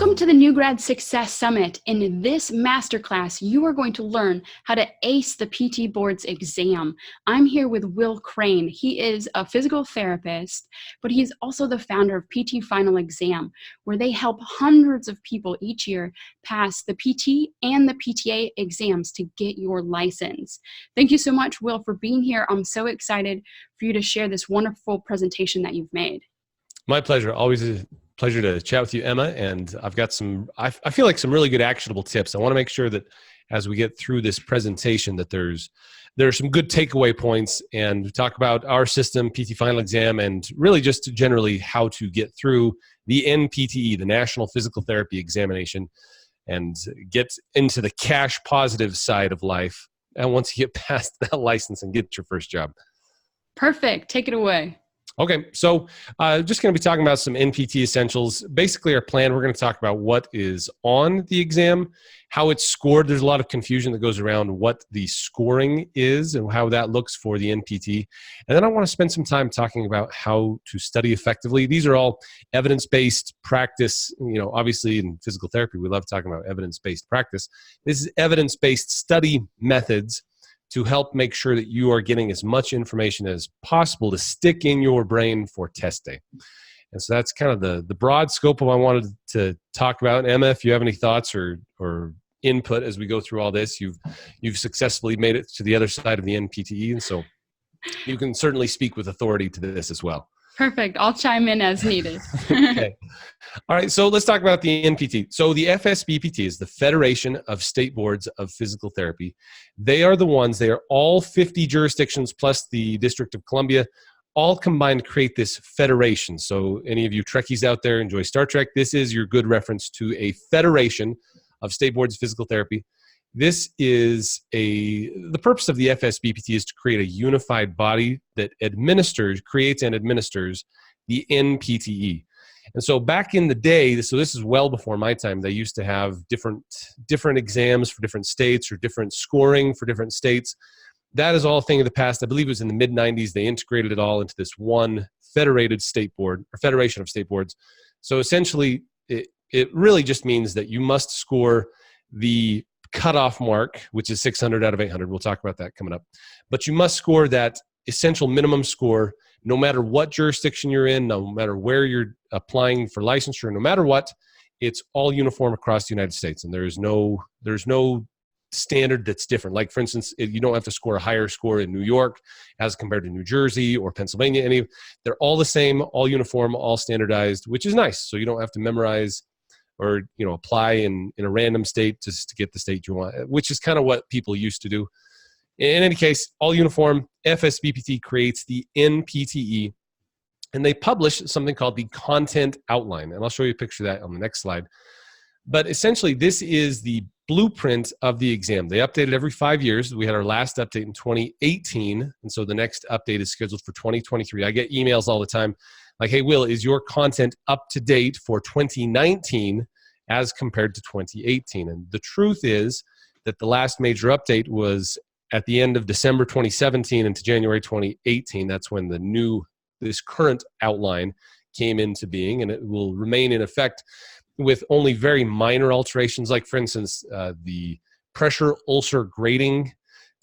Welcome to the New Grad Success Summit. In this masterclass, you are going to learn how to ace the PT Board's exam. I'm here with Will Crane. He is a physical therapist, but he's also the founder of PT Final Exam, where they help hundreds of people each year pass the PT and the PTA exams to get your license. Thank you so much, Will, for being here. I'm so excited for you to share this wonderful presentation that you've made. My pleasure. Always a pleasure to chat with you, Emma. And I've got I feel like some really good actionable tips. I want to make sure that as we get through this presentation that there are some good takeaway points, and talk about our system, PT Final Exam, and really just generally how to get through the NPTE, the National Physical Therapy Examination, and get into the cash positive side of life. And once you get past that license and get your first job. Perfect. Take it away. Okay, so just going to be talking about some NPT essentials. Basically, our plan, we're going to talk about what is on the exam, how it's scored. There's a lot of confusion that goes around what the scoring is and how that looks for the NPT. And then I want to spend some time talking about how to study effectively. These are all evidence-based practice. Obviously in physical therapy, we love talking about evidence-based practice. This is evidence-based study methods to help make sure that you are getting as much information as possible to stick in your brain for test day. And so that's kind of the broad scope of what I wanted to talk about. Emma, if you have any thoughts or input as we go through all this, you've successfully made it to the other side of the NPTE, and so you can certainly speak with authority to this as well. Perfect. I'll chime in as needed. Okay. All right. So let's talk about the NPT. So the FSBPT is the Federation of State Boards of Physical Therapy. They are all 50 jurisdictions plus the District of Columbia, all combined to create this federation. So any of you Trekkies out there enjoy Star Trek, this is your good reference to a federation of state boards of physical therapy. This is the purpose of the FSBPT is to create a unified body that creates and administers the NPTE. And so back in the day, so this is well before my time, they used to have different exams for different states or different scoring for different states. That is all a thing of the past. I believe it was in the mid-90s. They integrated it all into this one federated state board or federation of state boards. So essentially, it really just means that you must score the cutoff mark, which is 600 out of 800. We'll talk about that coming up. But you must score that essential minimum score no matter what jurisdiction you're in, no matter where you're applying for licensure, no matter what. It's all uniform across the United States, and there's no standard that's different. Like, for instance, you don't have to score a higher score in New York as compared to New Jersey or Pennsylvania. They're all the same, all uniform, all standardized, which is nice. So you don't have to memorize or apply in a random state just to get the state you want, which is kind of what people used to do. In any case, all uniform, FSBPT creates the NPTE, and they publish something called the content outline. And I'll show you a picture of that on the next slide. But essentially, this is the blueprint of the exam. They update it every 5 years. We had our last update in 2018, and so the next update is scheduled for 2023. I get emails all the time like, hey, Will, is your content up to date for 2019 as compared to 2018? And the truth is that the last major update was at the end of December 2017 into January 2018. That's when this current outline came into being, and it will remain in effect with only very minor alterations. Like, for instance, the pressure ulcer grading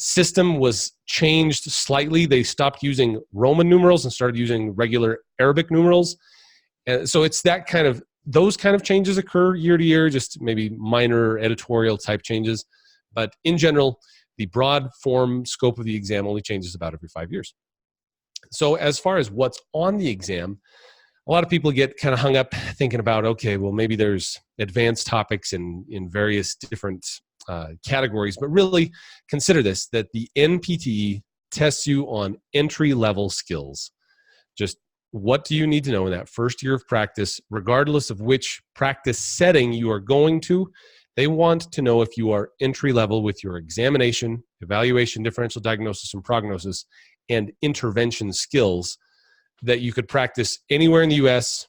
system was changed slightly. They stopped using Roman numerals and started using regular Arabic numerals. And so it's those kind of changes occur year to year, just maybe minor editorial type changes. But in general, the broad form scope of the exam only changes about every 5 years. So as far as what's on the exam, a lot of people get kind of hung up thinking about, okay, well, maybe there's advanced topics in various different categories, but really consider this, that the NPTE tests you on entry-level skills. Just what do you need to know in that first year of practice, regardless of which practice setting you are going to. They want to know if you are entry-level with your examination, evaluation, differential diagnosis and prognosis, and intervention skills that you could practice anywhere in the U.S.,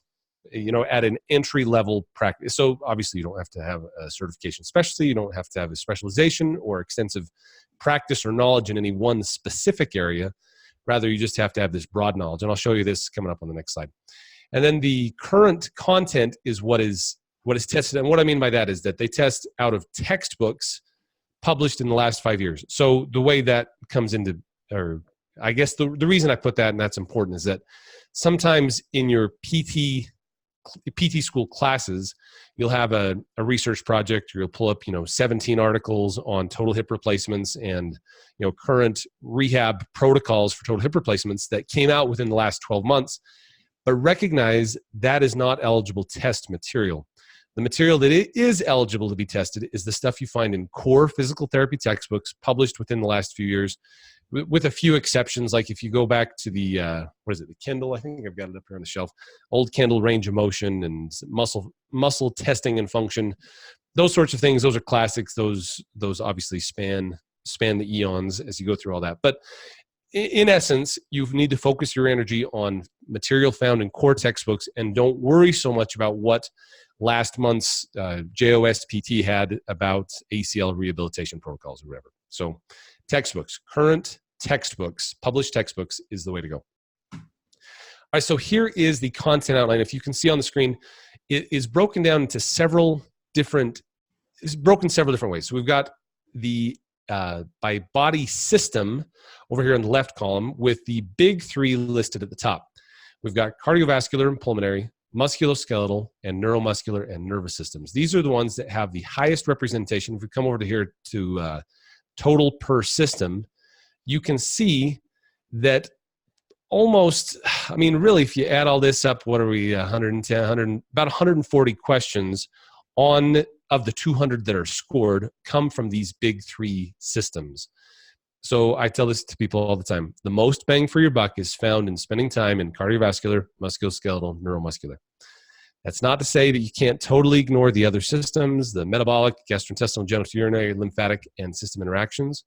at an entry-level practice. So obviously you don't have to have a certification specialty. You don't have to have a specialization or extensive practice or knowledge in any one specific area. Rather, you just have to have this broad knowledge. And I'll show you this coming up on the next slide. And then the current content is what is what is tested. And what I mean by that is that they test out of textbooks published in the last 5 years. So the way that comes into, or I guess the reason I put that, and that's important, is that sometimes in your PT school classes, you'll have a research project, or you'll pull up, 17 articles on total hip replacements and, current rehab protocols for total hip replacements that came out within the last 12 months. But recognize that is not eligible test material. The material that is eligible to be tested is the stuff you find in core physical therapy textbooks published within the last few years, with a few exceptions. Like if you go back to the, the Kindle, I think I've got it up here on the shelf, old Kindle range of motion and muscle testing and function, those sorts of things, those are classics. Those obviously span the eons as you go through all that. But in essence, you need to focus your energy on material found in core textbooks, and don't worry so much about what last month's JOSPT had about ACL rehabilitation protocols or whatever. So textbooks, current textbooks, published textbooks is the way to go. All right, so here is the content outline. If you can see on the screen, it is broken down into several different ways. So we've got the by body system over here in the left column, with the big three listed at the top. We've got cardiovascular and pulmonary, musculoskeletal, and neuromuscular and nervous systems. These are the ones that have the highest representation. If we come over to here to total per system, you can see that almost, really, if you add all this up, what are we, 110, about 140 questions of the 200 that are scored come from these big three systems. So I tell this to people all the time. The most bang for your buck is found in spending time in cardiovascular, musculoskeletal, neuromuscular. That's not to say that you can't totally ignore the other systems, the metabolic, gastrointestinal, genitourinary, lymphatic, and system interactions.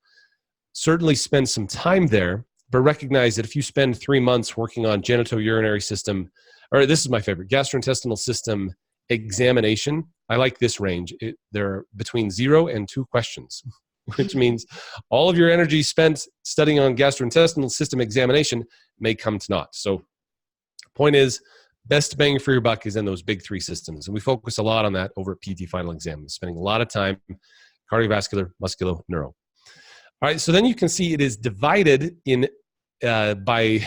Certainly spend some time there, but recognize that if you spend 3 months working on genitourinary system, or this is my favorite, gastrointestinal system examination, I like this range. They're between 0 and 2 questions, which means all of your energy spent studying on gastrointestinal system examination may come to naught. So point is, best bang for your buck is in those big three systems. And we focus a lot on that over at PT Final Exam, spending a lot of time cardiovascular, musculo, neuro. All right, so then you can see it is divided in by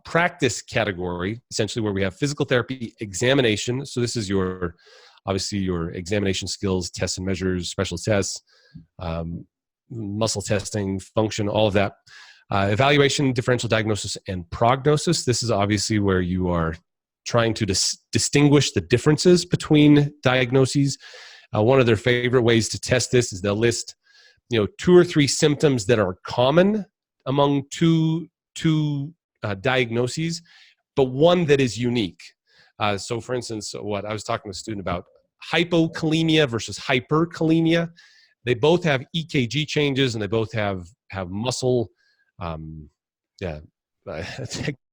practice category, essentially, where we have physical therapy examination. So this is obviously your examination skills, tests and measures, special tests, muscle testing, function, all of that. Evaluation, differential diagnosis, and prognosis. This is obviously where you are trying to distinguish the differences between diagnoses. One of their favorite ways to test this is they'll list 2 or 3 symptoms that are common among two diagnoses, but one that is unique. So for instance, what I was talking to a student about, hypokalemia versus hyperkalemia. They both have EKG changes, and they both have muscle, I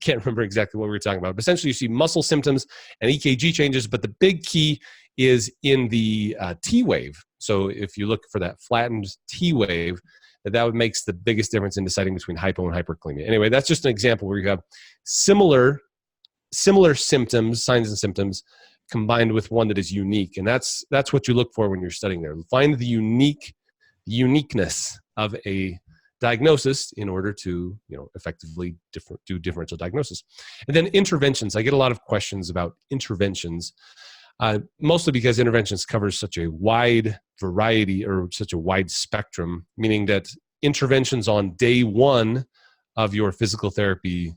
can't remember exactly what we were talking about, but essentially you see muscle symptoms and EKG changes, but the big key is in the T wave. So if you look for that flattened T wave, that makes the biggest difference in deciding between hypo and hyperkalemia. Anyway, that's just an example where you have similar symptoms, signs and symptoms, combined with one that is unique. And that's what you look for when you're studying there. Find the uniqueness of a diagnosis in order to effectively do differential diagnosis. And then interventions. I get a lot of questions about interventions, mostly because interventions covers such a wide variety or such a wide spectrum, meaning that interventions on day 1 of your physical therapy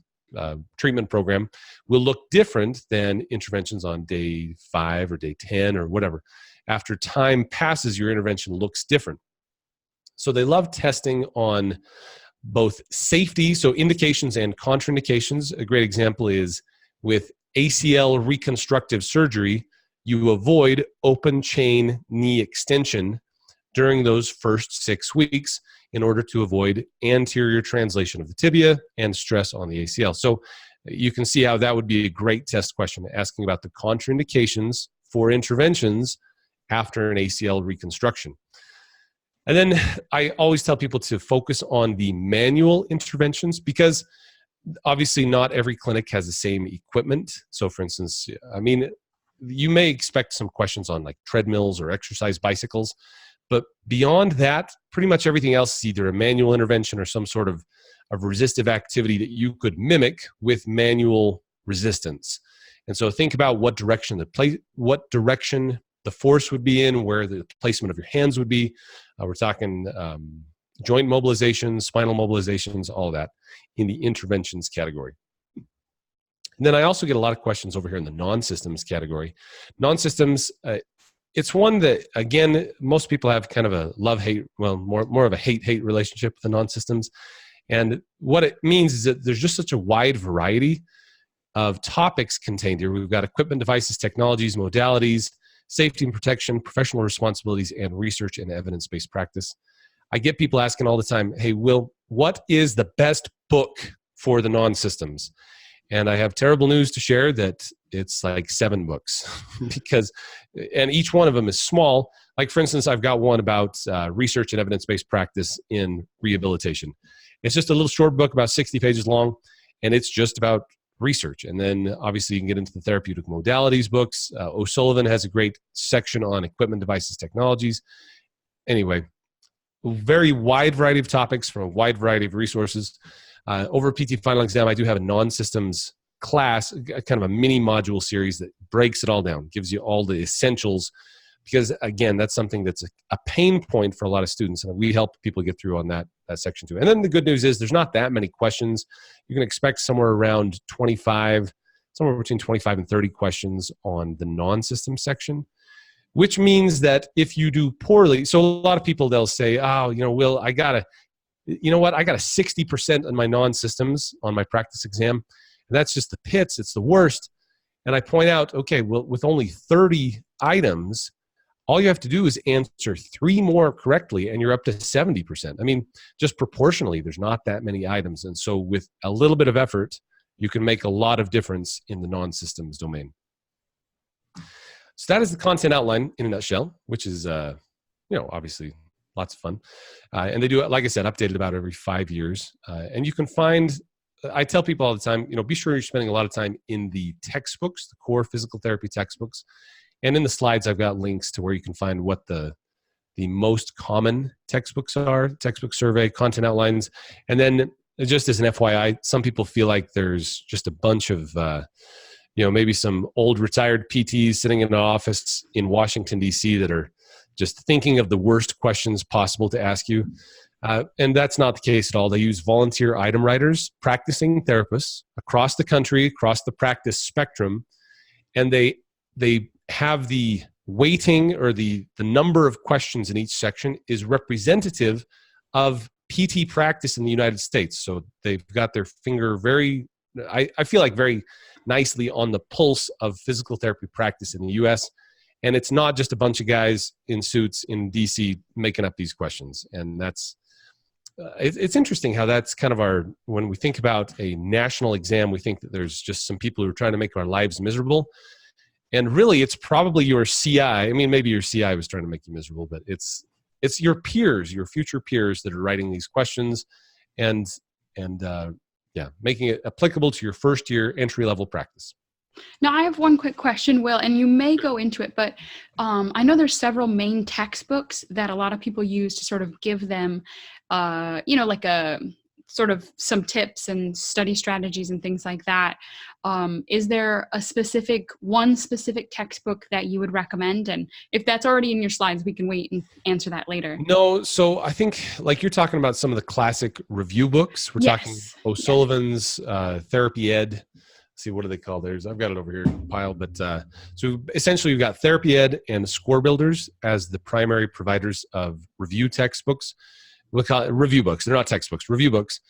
treatment program will look different than interventions on day 5 or day 10 or whatever. After time passes, your intervention looks different. So they love testing on both safety, so indications and contraindications. A great example is with ACL reconstructive surgery, you avoid open chain knee extension during those first 6 weeks in order to avoid anterior translation of the tibia and stress on the ACL. So you can see how that would be a great test question, asking about the contraindications for interventions after an ACL reconstruction. And then I always tell people to focus on the manual interventions, because obviously not every clinic has the same equipment. So for instance, you may expect some questions on like treadmills or exercise bicycles, but beyond that, pretty much everything else is either a manual intervention or some sort of resistive activity that you could mimic with manual resistance. And so think about what direction the force would be in, where the placement of your hands would be. We're talking joint mobilizations, spinal mobilizations, all that in the interventions category. And then I also get a lot of questions over here in the non-systems category. Non-systems, it's one that, again, most people have kind of a love-hate, well, more of a hate-hate relationship with the non-systems. And what it means is that there's just such a wide variety of topics contained here. We've got equipment, devices, technologies, modalities, safety and protection, professional responsibilities, and research and evidence-based practice. I get people asking all the time, hey, Will, what is the best book for the non-systems? And I have terrible news to share that it's like 7 books and each one of them is small. Like, for instance, I've got one about research and evidence-based practice in rehabilitation. It's just a little short book, about 60 pages long, and it's just about research. And then obviously you can get into the therapeutic modalities books. O'Sullivan has a great section on equipment, devices, technologies. Anyway, very wide variety of topics from a wide variety of resources. Over a PT final exam, I do have a non-systems class, kind of a mini module series that breaks it all down, gives you all the essentials, because again, that's something that's a pain point for a lot of students, and we help people get through on that section too. And then the good news is there's not that many questions. You can expect somewhere between 25 and 30 questions on the non-system section, which means that if you do poorly, so a lot of people, they'll say, oh, Will, I got a 60% on my non-systems on my practice exam. And that's just the pits. It's the worst. And I point out, okay, well, with only 30 items, all you have to do is answer 3 more correctly and you're up to 70%. I mean, just proportionally, there's not that many items. And so with a little bit of effort, you can make a lot of difference in the non-systems domain. So that is the content outline in a nutshell, which is, obviously lots of fun. And they do, like I said, updated about every 5 years. And you can find, I tell people all the time, be sure you're spending a lot of time in the textbooks, the core physical therapy textbooks. And in the slides, I've got links to where you can find what the most common textbooks are, textbook survey, content outlines. And then just as an FYI, some people feel like there's just a bunch of, maybe some old retired PTs sitting in an office in Washington, D.C. that are just thinking of the worst questions possible to ask you. And that's not the case at all. They use volunteer item writers, practicing therapists across the country, across the practice spectrum. And they have the weighting, or the number of questions in each section is representative of PT practice in the United States. So they've got their finger I feel like very nicely on the pulse of physical therapy practice in the US. And it's not just a bunch of guys in suits in DC making up these questions. And that's, it's interesting how that's kind of when we think about a national exam, we think that there's just some people who are trying to make our lives miserable. And really, it's probably your CI. I mean, maybe your CI was trying to make you miserable, but it's your peers, your future peers that are writing these questions and making it applicable to your first year entry-level practice. Now, I have one quick question, Will, and you may go into it, but I know there's several main textbooks that a lot of people use to sort of give them, like a sort of some tips and study strategies and things like that. Is there one specific textbook that you would recommend? And if that's already in your slides, we can wait and answer that later. No, so I think like you're talking about some of the classic review books. We're talking O'Sullivan's Therapy Ed. See, what do they call theirs? I've got it over here compiled. But so essentially, you've got Therapy Ed and Score Builders as the primary providers of review textbooks. We'll call it review books. They're not textbooks, review books.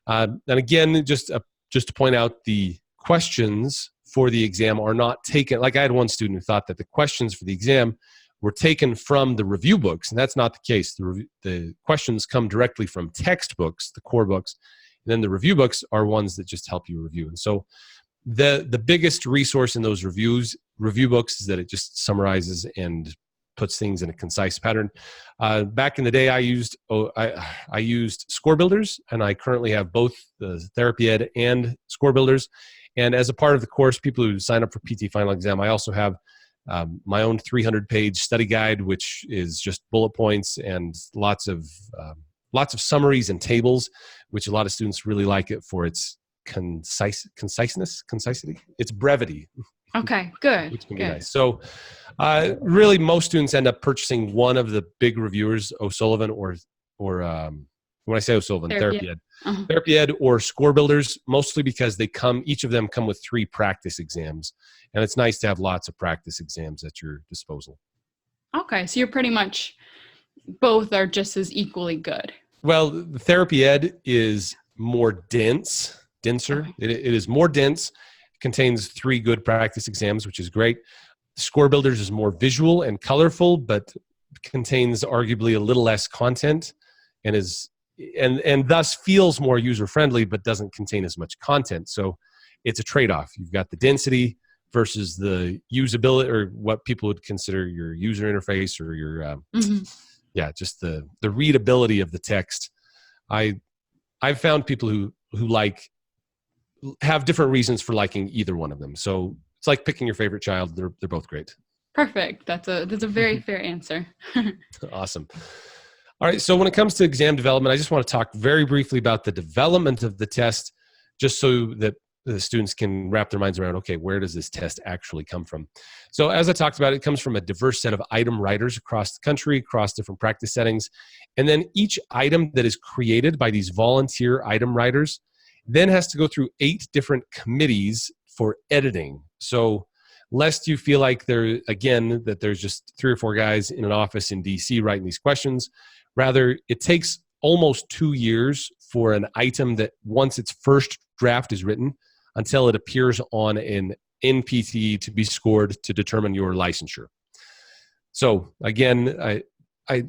And again, just to point out, the questions for the exam are not taken. Like I had one student who thought that the questions for the exam were taken from the review books, and that's not the case. The questions come directly from textbooks, the core books, and then the review books are ones that just help you review. And so the biggest resource in those review books is that it just summarizes and puts things in a concise pattern. Back in the day, I used Score Builders, and I currently have both the Therapy Ed and Score Builders. And as a part of the course, people who sign up for PT Final Exam, I also have my own 300-page study guide, which is just bullet points and lots of summaries and tables, which a lot of students really like it for its concisity, its brevity. Okay, good. Which can be nice. So really most students end up purchasing one of the big reviewers, O'Sullivan or when I say O'Sullivan, Therapy Ed. Therapy Ed or Score Builders, mostly because each of them come with 3 practice exams. And it's nice to have lots of practice exams at your disposal. Okay, so you're pretty much, both are just as equally good. Well, the Therapy Ed is more denser. Okay. It is more dense. Contains 3 good practice exams, which is great. Score Builders is more visual and colorful, but contains arguably a little less content and thus feels more user-friendly, but doesn't contain as much content. So it's a trade-off. You've got the density versus the usability, or what people would consider your user interface, or your just the readability of the text. I've found people who have different reasons for liking either one of them. So it's like picking your favorite child. They're both great. Perfect. That's a very fair answer. Awesome. All right. So when it comes to exam development, I just want to talk very briefly about the development of the test, just so that the students can wrap their minds around, okay, where does this test actually come from? So as I talked about, it comes from a diverse set of item writers across the country, across different practice settings. And then each item that is created by these volunteer item writers then has to go through 8 different committees for editing. So lest you feel like that there's just 3 or 4 guys in an office in DC writing these questions, rather it takes almost 2 years for an item that, once its first draft is written, until it appears on an NPTE to be scored to determine your licensure. So again, I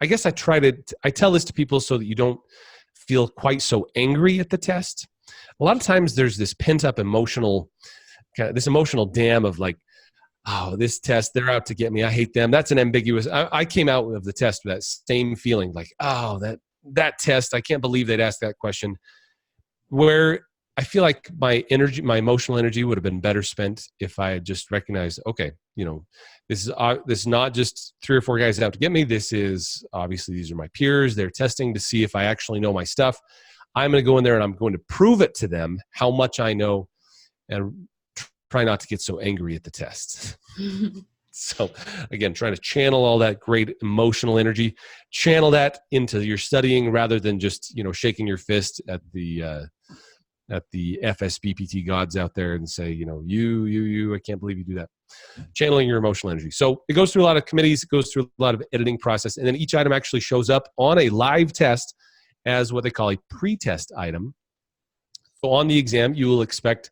guess I tell this to people so that you don't feel quite so angry at the test. A lot of times there's this pent-up emotional dam of like, oh, this test, they're out to get me. I hate them. That's an ambiguous. I came out of the test with that same feeling, like, oh, that test, I can't believe they'd ask that question. Where I feel like my emotional energy would have been better spent if I had just recognized, okay, this is not just 3 or 4 guys out to get me. This is obviously, these are my peers. They're testing to see if I actually know my stuff. I'm going to go in there and I'm going to prove it to them how much I know, and try not to get so angry at the test. So again, trying to channel all that great emotional energy, channel that into your studying rather than just, shaking your fist at the FSBPT gods out there and say, you, I can't believe you do that. Channeling your emotional energy. So it goes through a lot of committees, it goes through a lot of editing process, and then each item actually shows up on a live test as what they call a pre-test item. So on the exam, you will expect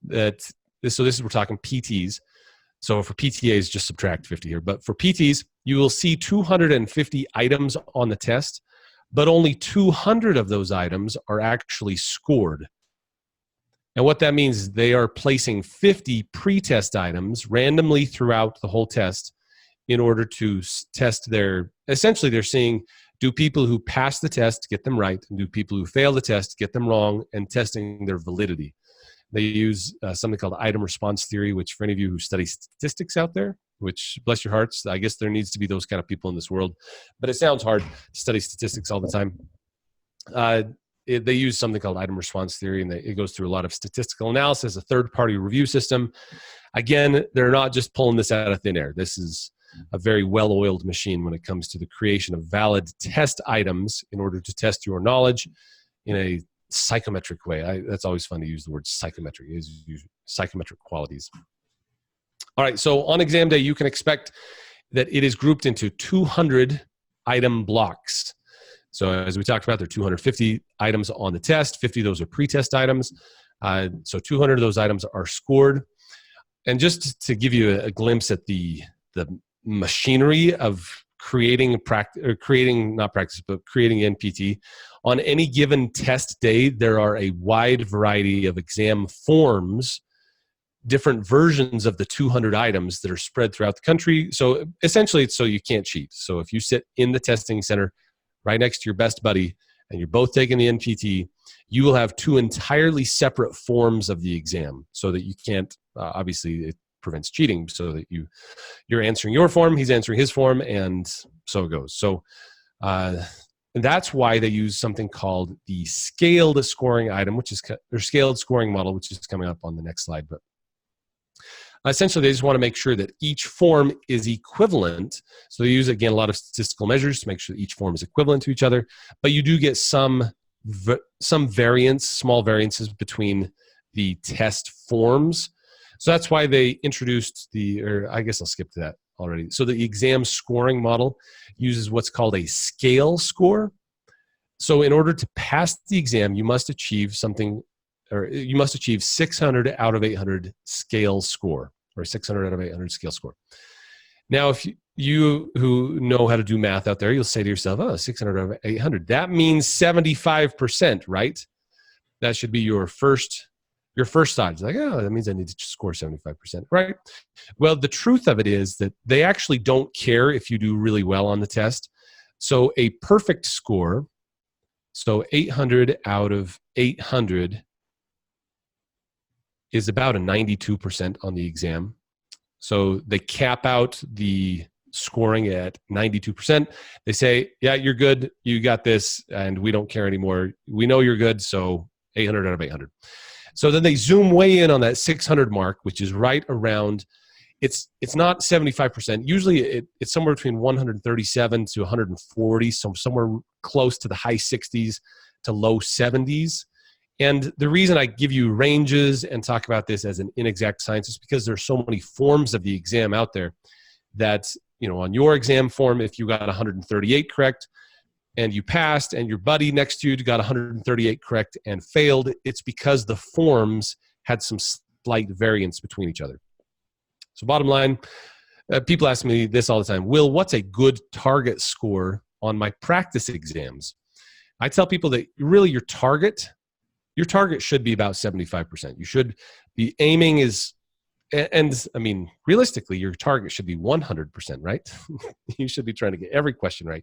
that, we're talking PTs. So for PTAs, just subtract 50 here. But for PTs, you will see 250 items on the test, but only 200 of those items are actually scored. And what that means is they are placing 50 pre-test items randomly throughout the whole test in order to test essentially they're seeing, do people who pass the test get them right, and do people who fail the test get them wrong, and testing their validity. They use something called item response theory, which for any of you who study statistics out there, which bless your hearts, I guess there needs to be those kind of people in this world, but it sounds hard to study statistics all the time. They use something called item response theory, and it goes through a lot of statistical analysis, a third-party review system. Again, they're not just pulling this out of thin air. This is a very well-oiled machine when it comes to the creation of valid test items in order to test your knowledge in a psychometric way. That's always fun to use the word psychometric. Use psychometric qualities. All right, so on exam day, you can expect that it is grouped into 200 item blocks. So as we talked about, there are 250 items on the test. 50 of those are pre-test items. So 200 of those items are scored. And just to give you a glimpse at the machinery of creating NPT, on any given test day, there are a wide variety of exam forms, different versions of the 200 items that are spread throughout the country. So essentially, it's so you can't cheat. So if you sit in the testing center right next to your best buddy and you're both taking the NPT, you will have 2 entirely separate forms of the exam, so that you can't, obviously, it prevents cheating, so that you're answering your form, he's answering his form, and so it goes. So and that's why they use something called the scaled scoring item, which is or scaled scoring model, which is coming up on the next slide. But essentially, they just want to make sure that each form is equivalent. So they use, again, a lot of statistical measures to make sure that each form is equivalent to each other. But you do get some variance, small variances between the test forms. So that's why they introduced or I guess I'll skip to that already. So the exam scoring model uses what's called a scale score. So in order to pass the exam, you must achieve something, or you must achieve 600 out of 800 scale score, or 600 out of 800 scale score. Now, if you who know how to do math out there, you'll say to yourself, oh, 600 out of 800, that means 75%, right? That should be your first thought. It's like, oh, that means I need to score 75%, right? Well, the truth of it is that they actually don't care if you do really well on the test. So a perfect score, so 800 out of 800 is about a 92% on the exam. So they cap out the scoring at 92%. They say, yeah, you're good. You got this, and we don't care anymore. We know you're good, so 800 out of 800. So then they zoom way in on that 600 mark, which is right around, it's not 75%. Usually it's somewhere between 137 to 140, so somewhere close to the high 60s to low 70s. And the reason I give you ranges and talk about this as an inexact science is because there's so many forms of the exam out there that, on your exam form, if you got 138 correct, and you passed, and your buddy next to you got 138 correct and failed, it's because the forms had some slight variance between each other. So bottom line, people ask me this all the time, Will, what's a good target score on my practice exams? I tell people that really your target should be about 75%. You should be aiming and I mean, realistically, your target should be 100%, right? You should be trying to get every question right.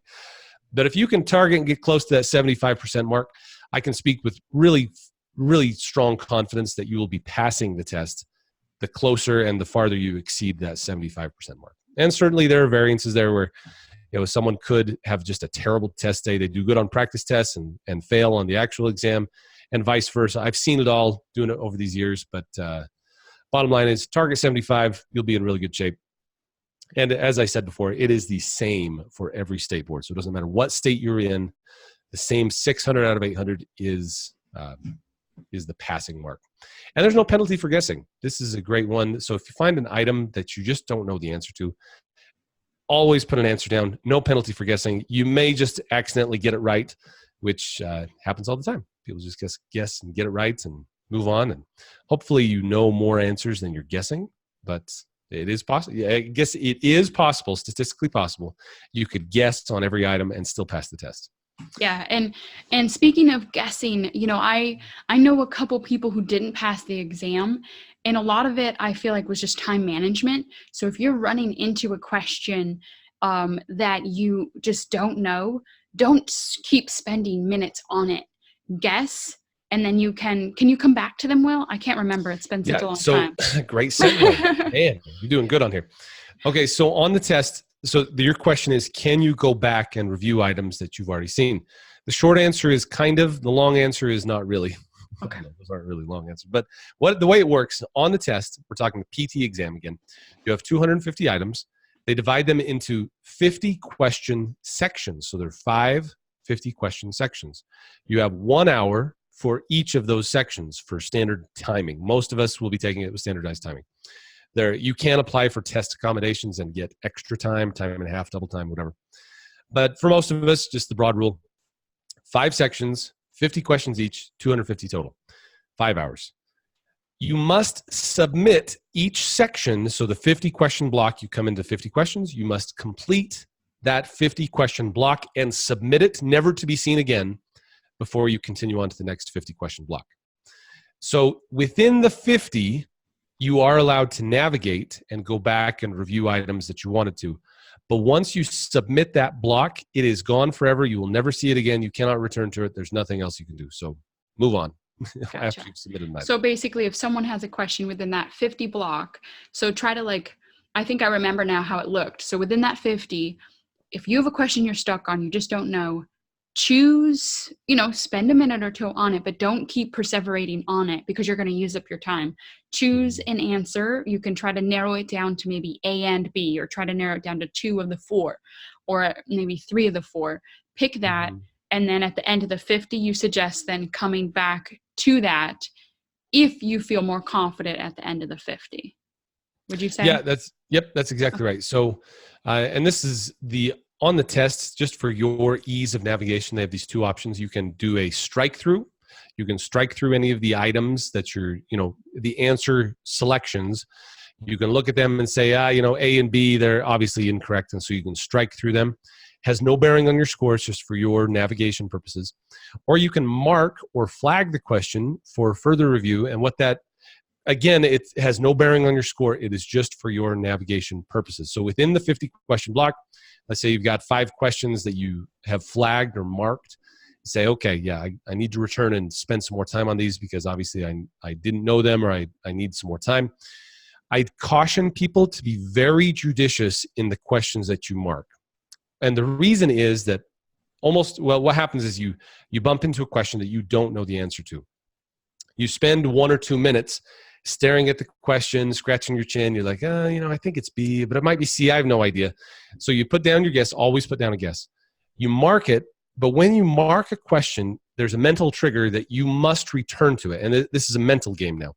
But if you can target and get close to that 75% mark, I can speak with really, really strong confidence that you will be passing the test the closer and the farther you exceed that 75% mark. And certainly there are variances there where someone could have just a terrible test day. They do good on practice tests and fail on the actual exam, and vice versa. I've seen it all, doing it over these years, but bottom line is target 75, you'll be in really good shape. And as I said before, it is the same for every state board. So it doesn't matter what state you're in, the same 600 out of 800 is the passing mark. And there's no penalty for guessing. This is a great one. So if you find an item that you just don't know the answer to, always put an answer down. No penalty for guessing. You may just accidentally get it right, which happens all the time. People just guess and get it right and move on. And hopefully you know more answers than you're guessing, but it is possible. I guess it is possible, statistically possible. You could guess on every item and still pass the test. Yeah, and speaking of guessing, I know a couple people who didn't pass the exam, and a lot of it I feel like was just time management. So if you're running into a question that you just don't know, don't keep spending minutes on it. Guess, and then can you come back to them, Will? I can't remember. It's been such a long time. Great segue. Man, you're doing good on here. Okay, so on the test, so your question is, can you go back and review items that you've already seen? The short answer is kind of. The long answer is not really. Okay. Those aren't really long answers. But the way it works, on the test, we're talking the PT exam again, you have 250 items. They divide them into 50 question sections. So there are 5 50-question sections. You have 1 hour for each of those sections for standard timing. Most of us will be taking it with standardized timing. You can apply for test accommodations and get extra time and a half, double time, whatever. But for most of us, just the broad rule, 5 sections, 50 questions each, 250 total, 5 hours. You must submit each section. So the 50-question block, you come into 50 questions. You must complete that 50-question block and submit it, never to be seen again, before you continue on to the next 50-question block. So within the 50, you are allowed to navigate and go back and review items that you wanted to. But once you submit that block, it is gone forever. You will never see it again. You cannot return to it. There's nothing else you can do. So move on. Gotcha. after you've submitted an item. So basically, if someone has a question within that 50 block, so try to I think I remember now how it looked. So within that 50, if you have a question you're stuck on, you just don't know, choose, spend a minute or two on it, but don't keep perseverating on it because you're going to use up your time. Choose an answer. You can try to narrow it down to maybe A and B, or try to narrow it down to 2 of the 4, or maybe 3 of the 4. Pick that. And then at the end of the 50, you suggest then coming back to that if you feel more confident at the end of the 50. Would you say? Yeah, that's exactly right. So, and this is on the test, just for your ease of navigation, they have these 2 options. You can do a strike through. You can strike through any of the items that the answer selections. You can look at them and say, A and B, they're obviously incorrect. And so you can strike through them. Has no bearing on your score. It's just for your navigation purposes. Or you can mark or flag the question for further review. And what that, again, it has no bearing on your score. It is just for your navigation purposes. So within the 50 question block, let's say you've got 5 questions that you have flagged or marked. Say, okay, yeah, I need to return and spend some more time on these because obviously I didn't know them, or I need some more time. I'd caution people to be very judicious in the questions that you mark. And the reason is that what happens is you bump into a question that you don't know the answer to. You spend 1 or 2 minutes staring at the question, scratching your chin. You're like, I think it's B, but it might be C. I have no idea. So you put down your guess. Always put down a guess. You mark it, but when you mark a question, there's a mental trigger that you must return to it. And this is a mental game now.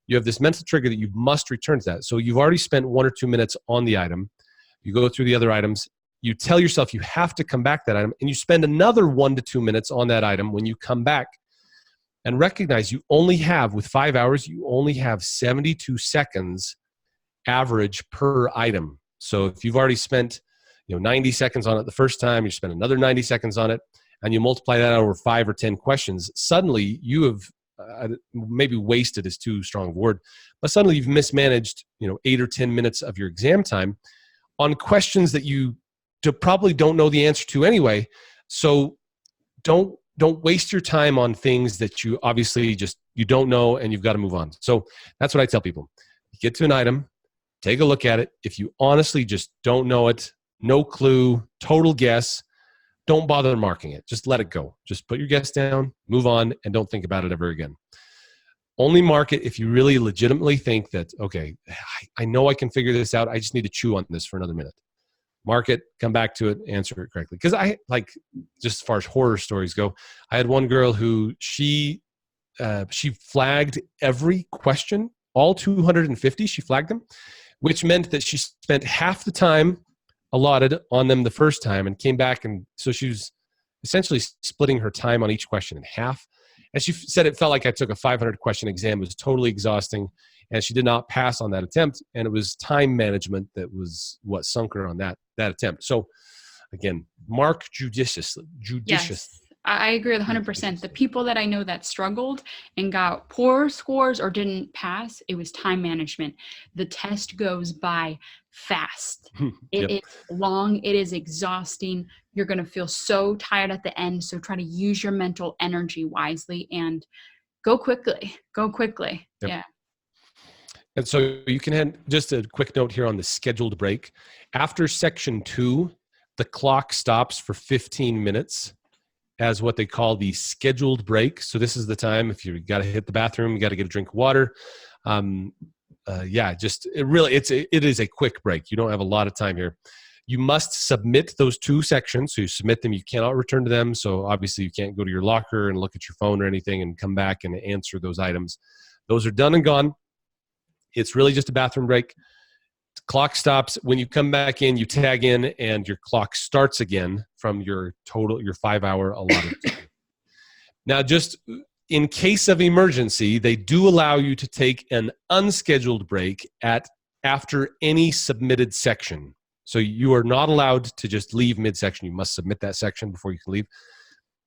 You have this mental trigger that you must return to that. So you've already spent 1 or 2 minutes on the item. You go through the other items. You tell yourself you have to come back to that item, and you spend another 1 to 2 minutes on that item when you come back. And recognize you only have, with 5 hours, you only have 72 seconds average per item. So if you've already spent 90 seconds on it the first time, you spend another 90 seconds on it, and you multiply that over 5 or 10 questions, suddenly you have, maybe wasted is too strong a word, but suddenly you've mismanaged 8 or 10 minutes of your exam time on questions that you probably don't know the answer to anyway. So don't waste your time on things that you obviously you don't know, and you've got to move on. So that's what I tell people. You get to an item, take a look at it. If you honestly just don't know it, no clue, total guess, don't bother marking it. Just let it go. Just put your guess down, move on, and don't think about it ever again. Only mark it if you really legitimately think that, okay, I know I can figure this out. I just need to chew on this for another minute. Mark it, come back to it, answer it correctly. Because just as far as horror stories go, I had one girl who she flagged every question, all 250, she flagged them, which meant that she spent half the time allotted on them the first time and came back. And so she was essentially splitting her time on each question in half. And she said it felt like I took a 500 question exam. It was totally exhausting. And she did not pass on that attempt. And it was time management that was what sunk her on that attempt. So again, mark judiciously. Yes, I agree with 100%. The people that I know that struggled and got poor scores or didn't pass, it was time management. The test goes by fast. It is long. It is exhausting. You're going to feel so tired at the end. So try to use your mental energy wisely and go quickly. Yep. Yeah. And so you can have just a quick note here on the scheduled break. After section 2, the clock stops for 15 minutes as what they call the scheduled break. So this is the time if you got to hit the bathroom, you got to get a drink of water. It is a quick break. You don't have a lot of time here. You must submit those 2 sections. So you submit them, you cannot return to them. So obviously you can't go to your locker and look at your phone or anything and come back and answer those items. Those are done and gone. It's really just a bathroom break. The clock stops. When you come back in, you tag in, and your clock starts again from your 5-hour allotted time. Now, just in case of emergency, they do allow you to take an unscheduled break after any submitted section. So you are not allowed to just leave midsection. You must submit that section before you can leave.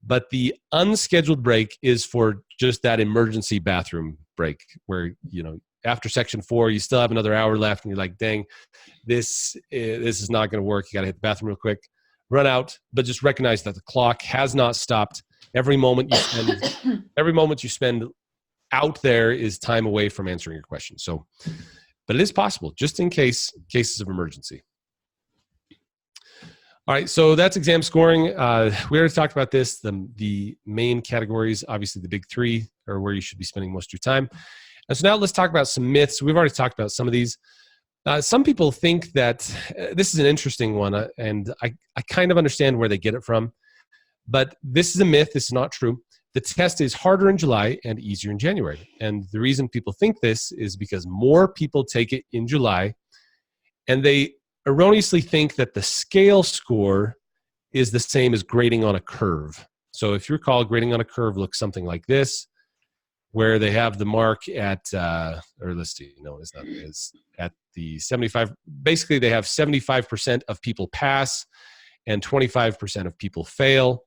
But the unscheduled break is for just that emergency bathroom break where, after section 4, you still have another hour left and you're like, dang, this is not going to work. You got to hit the bathroom real quick, run out, but just recognize that the clock has not stopped. Every moment you spend, every moment you spend out there is time away from answering your question. So, but it is possible, just in cases of emergency. All right, so that's exam scoring. We already talked about this. The main categories, obviously the big three, are where you should be spending most of your time. And so now let's talk about some myths. We've already talked about some of these. Some people think that this is an interesting one, and I kind of understand where they get it from. But this is a myth. This is not true. The test is harder in July and easier in January. And the reason people think this is because more people take it in July, and they erroneously think that the scale score is the same as grading on a curve. So if you recall, grading on a curve looks something like this, where they have the mark at, or let's see, no, it's not, it's at the 75, basically they have 75% of people pass and 25% of people fail.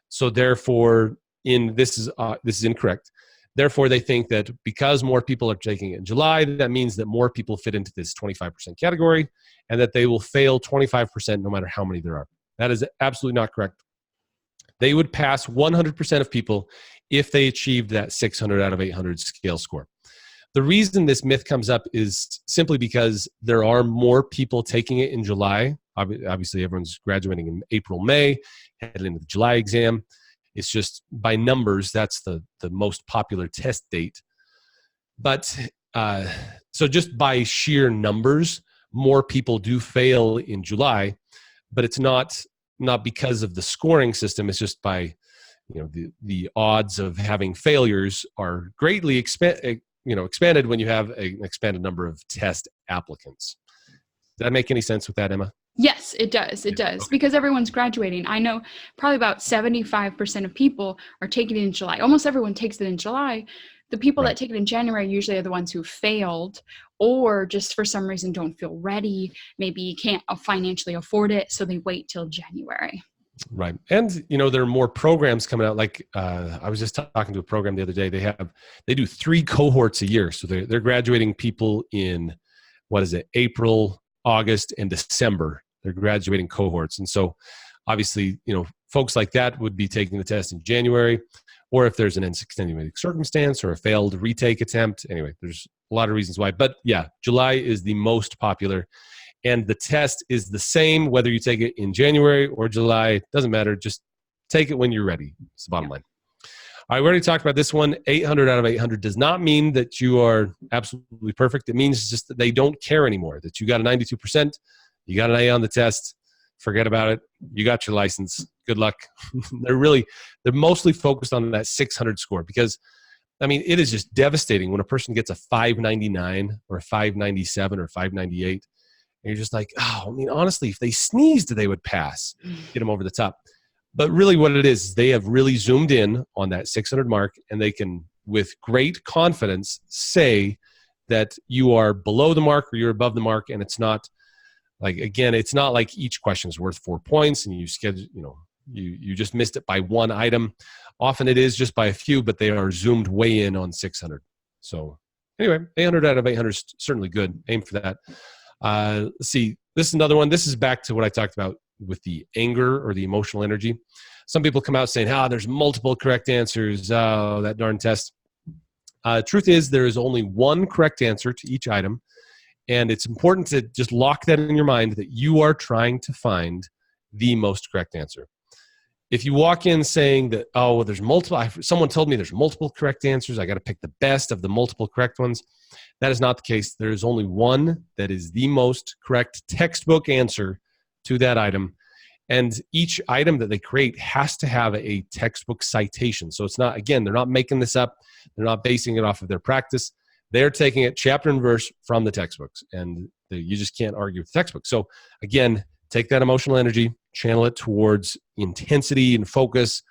So therefore, this is incorrect. Therefore, they think that because more people are taking it in July, that means that more people fit into this 25% category and that they will fail 25% no matter how many there are. That is absolutely not correct. They would pass 100% of people if they achieved that 600 out of 800 scale score. The reason this myth comes up is simply because there are more people taking it in July. Obviously, everyone's graduating in April, May, headed into the July exam. It's just by numbers, that's the most popular test date. But so just by sheer numbers, more people do fail in July, but it's not because of the scoring system. It's just by, the odds of having failures are greatly expanded when you have an expanded number of test applicants. Does that make any sense with that, Emma? Yes, it does. It does. Okay. Because everyone's graduating. I know probably about 75% of people are taking it in July. Almost everyone takes it in July. The people that take it in January usually are the ones who failed or just for some reason don't feel ready, maybe can't financially afford it, so they wait till January. Right. And, there are more programs coming out. Like I was just talking to a program the other day. They do 3 cohorts a year. So they're graduating people in, April, August, and December. They're graduating cohorts. And so obviously, folks like that would be taking the test in January, or if there's an extenuating circumstance or a failed retake attempt. Anyway, there's a lot of reasons why. But yeah, July is the most popular. And the test is the same whether you take it in January or July. It doesn't matter. Just take it when you're ready. It's the bottom line. All right, we already talked about this one. 800 out of 800 does not mean that you are absolutely perfect. It means just that they don't care anymore, that you got a 92%, you got an A on the test, forget about it. You got your license. Good luck. They're mostly focused on that 600 score because, it is just devastating when a person gets a 599 or a 597 or 598. And you're just like, honestly, if they sneezed, they would pass, get them over the top. But really what it is, they have really zoomed in on that 600 mark, and they can, with great confidence, say that you are below the mark or you're above the mark. And it's not like, again, it's not like each question is worth 4 points and you schedule, you just missed it by one item. Often it is just by a few, but they are zoomed way in on 600. So anyway, 800 out of 800 is certainly good. Aim for that. Let's see. This is another one. This is back to what I talked about with the anger or the emotional energy. Some people come out saying, there's multiple correct answers. Oh, that darn test. Truth is, there is only one correct answer to each item. And it's important to just lock that in your mind that you are trying to find the most correct answer. If you walk in saying that, there's multiple, someone told me there's multiple correct answers, I got to pick the best of the multiple correct ones. That is not the case. There is only one that is the most correct textbook answer to that item. And each item that they create has to have a textbook citation. So it's not, again, they're not making this up. They're not basing it off of their practice. They're taking it chapter and verse from the textbooks. And you just can't argue with the textbook. So again, take that emotional energy, channel it towards intensity and focus,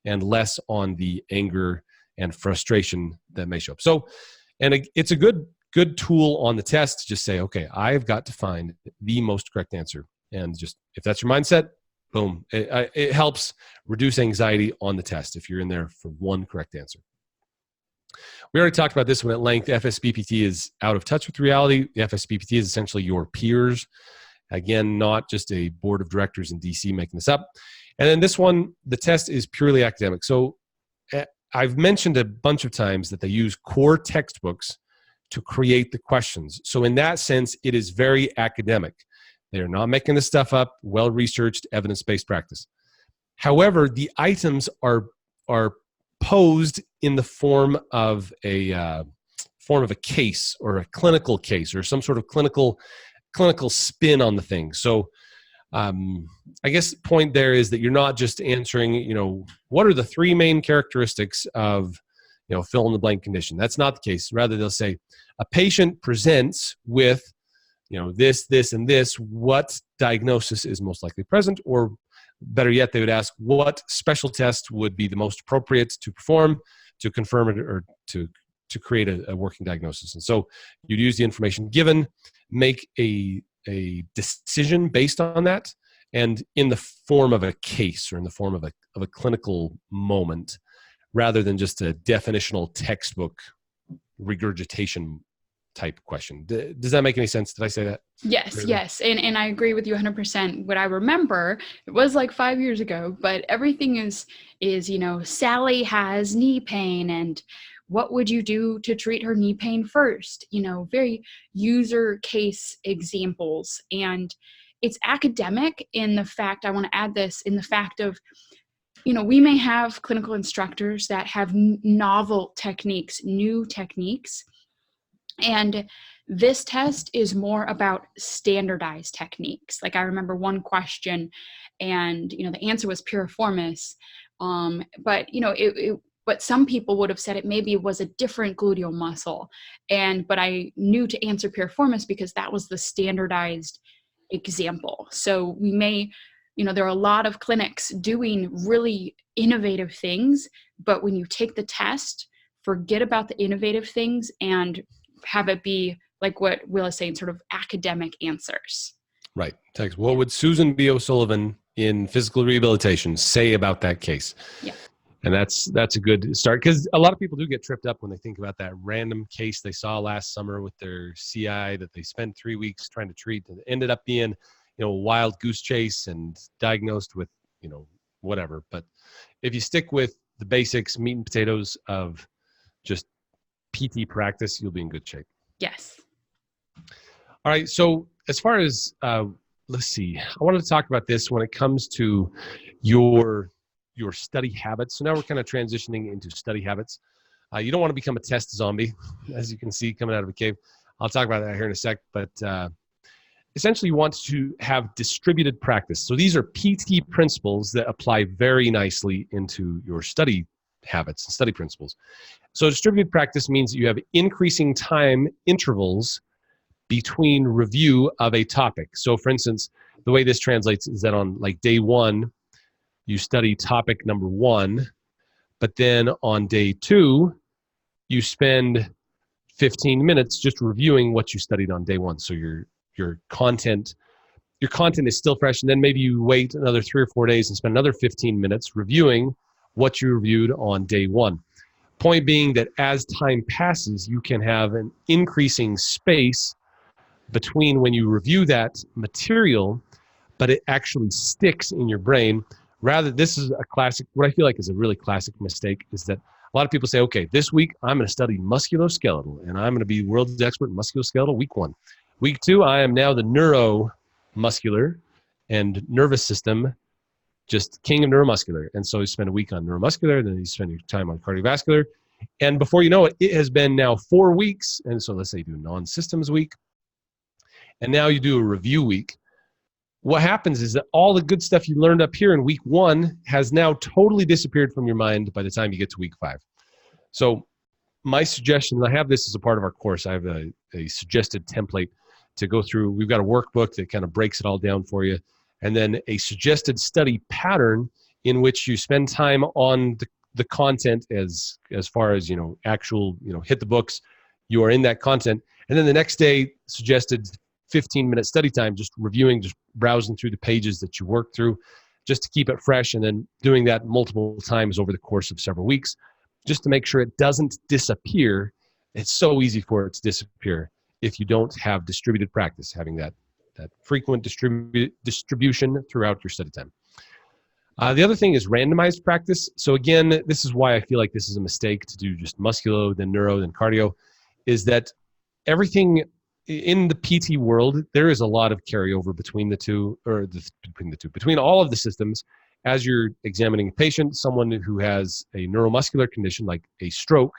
and less on the anger and frustration that may show up. So, and it's a good tool on the test to just say, okay, I've got to find the most correct answer. And just, if that's your mindset, boom. It helps reduce anxiety on the test if you're in there for one correct answer. We already talked about this one at length. FSBPT is out of touch with reality. The FSBPT is essentially your peers. Again, not just a board of directors in DC making this up. And then this one, the test is purely academic. So I've mentioned a bunch of times that they use core textbooks to create the questions. So in that sense, it is very academic. They're not making this stuff up, well-researched, evidence-based practice. However, the items are posed in the form of a case or a clinical case or some sort of clinical spin on the thing. So I guess the point there is that you're not just answering, what are the three main characteristics of, fill in the blank condition. That's not the case. Rather, they'll say a patient presents with, this, and this. What diagnosis is most likely present? Or better yet, they would ask what special test would be the most appropriate to perform to confirm it or to create a working diagnosis. And so you'd use the information given, make a decision based on that, and in the form of a case or in the form of a clinical moment, rather than just a definitional textbook regurgitation type question. Does that make any sense? Did I say that? Yes, yes. And I agree with you 100%. What I remember, it was like 5 years ago, but everything is, Sally has knee pain, and what would you do to treat her knee pain first? Very user case examples. And it's academic in the fact, I want to add this, in the fact of, we may have clinical instructors that have novel techniques, new techniques. And this test is more about standardized techniques. Like I remember one question and, the answer was piriformis. But, but some people would have said it maybe was a different gluteal muscle. But I knew to answer piriformis because that was the standardized example. So we may, there are a lot of clinics doing really innovative things, but when you take the test, forget about the innovative things and have it be like what Will is saying, sort of academic answers. Right. Text. What would Susan B. O'Sullivan in physical rehabilitation say about that case? Yeah. And that's a good start, because a lot of people do get tripped up when they think about that random case they saw last summer with their CI that they spent 3 weeks trying to treat, and it ended up being, a wild goose chase and diagnosed with, whatever. But if you stick with the basics, meat and potatoes of just PT practice, you'll be in good shape. Yes. All right. So as far as, let's see, I wanted to talk about this when it comes to your study habits. So now we're kind of transitioning into study habits. You don't want to become a test zombie, as you can see coming out of a cave. I'll talk about that here in a sec. But essentially, you want to have distributed practice. So these are PT principles that apply very nicely into your study habits and study principles. So distributed practice means that you have increasing time intervals between review of a topic. So for instance, the way this translates is that on like day one, you study topic number one, but then on day two, you spend 15 minutes just reviewing what you studied on day one. So your content is still fresh, and then maybe you wait another 3 or 4 days and spend another 15 minutes reviewing what you reviewed on day one. Point being that as time passes, you can have an increasing space between when you review that material, but it actually sticks in your brain. Rather, this is a classic, what I feel like is a really classic mistake, is that a lot of people say, okay, this week I'm going to study musculoskeletal, and I'm going to be world's expert in musculoskeletal week 1. Week 2, I am now the neuromuscular and nervous system, just king of neuromuscular. And so you spend a week on neuromuscular, then you spend your time on cardiovascular. And before you know it, it has been now 4 weeks. And so let's say you do non-systems week. And now you do a review week. What happens is that all the good stuff you learned up here in week 1 has now totally disappeared from your mind by the time you get to week 5. So my suggestion, and I have this as a part of our course, I have a suggested template to go through. We've got a workbook that kind of breaks it all down for you. And then a suggested study pattern in which you spend time on the content as far as, actual, hit the books, you are in that content. And then the next day, suggested 15-minute study time, just reviewing, just browsing through the pages that you worked through, just to keep it fresh, and then doing that multiple times over the course of several weeks, just to make sure it doesn't disappear. It's so easy for it to disappear if you don't have distributed practice, having that frequent distribution throughout your study time. The other thing is randomized practice. So again, this is why I feel like this is a mistake to do just musculo, then neuro, then cardio, is that everything in the PT world, there is a lot of carryover between the two, between all of the systems. As you're examining a patient, someone who has a neuromuscular condition like a stroke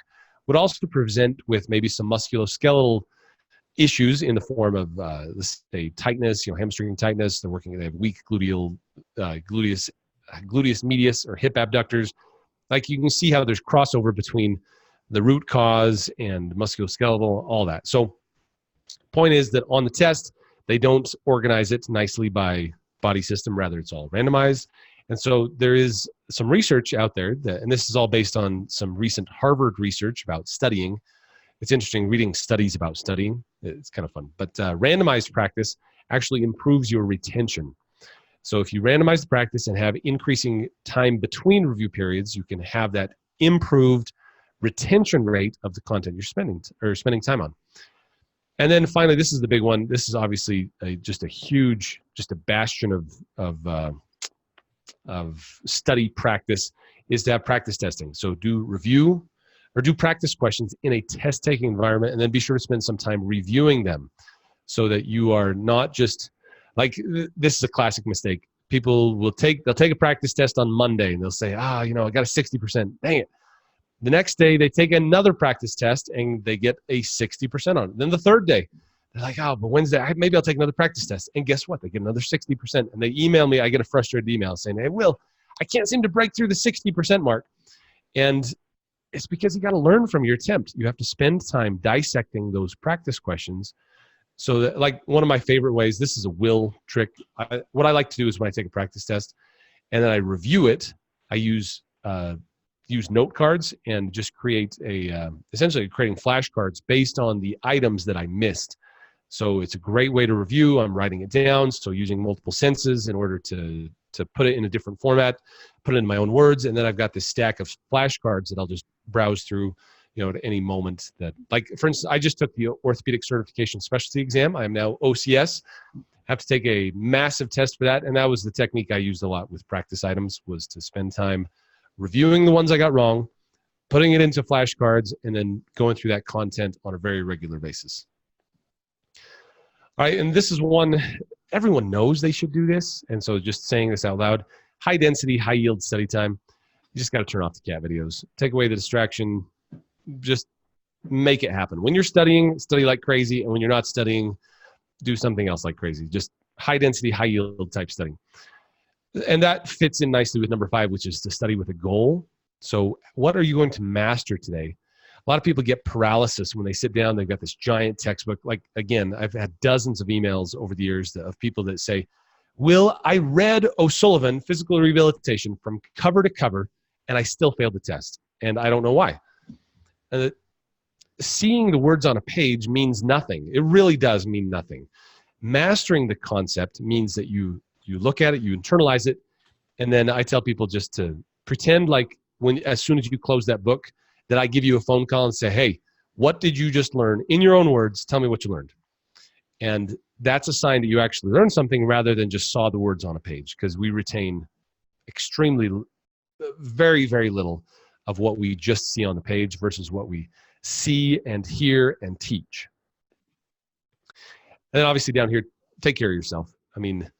would also present with maybe some musculoskeletal issues in the form of, let's say, tightness, hamstring tightness. They have weak gluteus medius or hip abductors. Like, you can see how there's crossover between the root cause and musculoskeletal, all that. So point is that on the test, they don't organize it nicely by body system. Rather, it's all randomized. And so there is some research out there and this is all based on some recent Harvard research about studying. It's interesting reading studies about studying. It's kind of fun. But randomized practice actually improves your retention. So if you randomize the practice and have increasing time between review periods, you can have that improved retention rate of the content you're spending time on. And then finally, this is the big one. This is obviously just a bastion of study practice, is to have practice testing. So do review or do practice questions in a test-taking environment, and then be sure to spend some time reviewing them so that you are not just like, this is a classic mistake. People they'll take a practice test on Monday and they'll say, I got a 60%. Dang it. The next day they take another practice test and they get a 60% on it. Then the third day, they're like, but Wednesday, maybe I'll take another practice test. And guess what? They get another 60%. And they email me. I get a frustrated email saying, hey, Will, I can't seem to break through the 60% mark. And it's because you got to learn from your attempt. You have to spend time dissecting those practice questions. So that, like, one of my favorite ways, this is a Will trick. What I like to do is when I take a practice test and then I review it, I use note cards and just create essentially creating flashcards based on the items that I missed. So it's a great way to review. I'm writing it down. So using multiple senses in order to put it in a different format, put it in my own words. And then I've got this stack of flashcards that I'll just browse through, at any moment that, like, for instance, I just took the orthopedic certification specialty exam. I am now OCS. I have to take a massive test for that. And that was the technique I used a lot with practice items, was to spend time reviewing the ones I got wrong, putting it into flashcards, and then going through that content on a very regular basis. All right, and this is one, everyone knows they should do this, and so just saying this out loud: high density, high yield study time. You just got to turn off the cat videos. Take away the distraction. Just make it happen. When you're studying, study like crazy, and when you're not studying, do something else like crazy. Just high density, high yield type studying. And that fits in nicely with number 5, which is to study with a goal. So what are you going to master today? A lot of people get paralysis when they sit down. They've got this giant textbook. Like, again, I've had dozens of emails over the years of people that say, Will, I read O'Sullivan, Physical Rehabilitation, from cover to cover, and I still failed the test. And I don't know why. Seeing the words on a page means nothing. It really does mean nothing. Mastering the concept means that you look at it, you internalize it, and then I tell people just to pretend like as soon as you close that book, that I give you a phone call and say, hey, what did you just learn? In your own words, tell me what you learned. And that's a sign that you actually learned something rather than just saw the words on a page, because we retain very, very little of what we just see on the page versus what we see and hear and teach. And then obviously down here, take care of yourself. I mean,